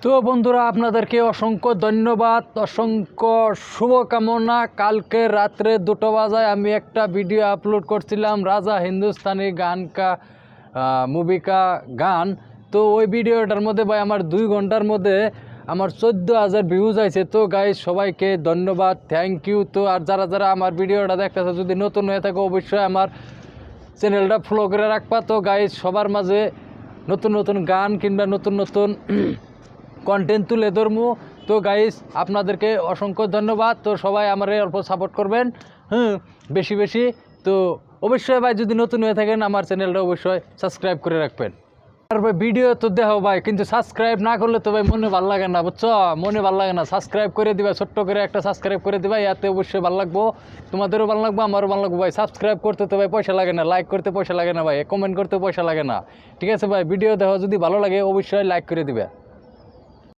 তো বন্ধুরা, আপনাদেরকে অসংখ্য ধন্যবাদ, অসংখ্য শুভকামনা। কালকে রাত্রে 2টো বাজায় আমি একটা ভিডিও আপলোড করছিলাম, রাজা হিন্দুস্তানি গান কা মুভি কা গান। তো ওই ভিডিওটার মধ্যে ভাই আমার 2 ঘন্টার মধ্যে আমার 14,000 ভিউজ আছে। তো গাইজ সবাইকে ধন্যবাদ, থ্যাংক ইউ। তো আর যারা যারা আমার ভিডিওটা দেখতেছে, যদি নতুন হয়ে থাকে অবশ্যই আমার চ্যানেলটা ফলো করে রাখবা। তো গাইজ সবার মাঝে নতুন নতুন গান কিংবা নতুন নতুন কন্টেন্ট তুলে ধরবো। তো গাইস আপনাদেরকে অসংখ্য ধন্যবাদ। তো সবাই আমার অল্প সাপোর্ট করবেন, বেশি বেশি। তো অবশ্যই ভাই যদি নতুন হয়ে থাকেন আমার চ্যানেলটা অবশ্যই সাবস্ক্রাইব করে রাখবেন। আর ভাই ভিডিও তো দেখো ভাই, কিন্তু সাবস্ক্রাইব না করলে তো ভাই মনে ভালো লাগে না, বুঝছো? মনে ভালো লাগে না। সাবস্ক্রাইব করে দিবা, ছোট্ট করে একটা সাবস্ক্রাইব করে দিবা, ইয়াতে অবশ্যই ভালো লাগবো, তোমাদেরও ভালো লাগবো, আমারও ভালো লাগবো। ভাই সাবস্ক্রাইব করতে তো ভাই পয়সা লাগে না, লাইক করতে পয়সা লাগে না ভাই, কমেন্ট করতে পয়সা লাগে না, ঠিক আছে ভাই? ভিডিও দেখো, যদি ভালো লাগে অবশ্যই লাইক করে দিবে।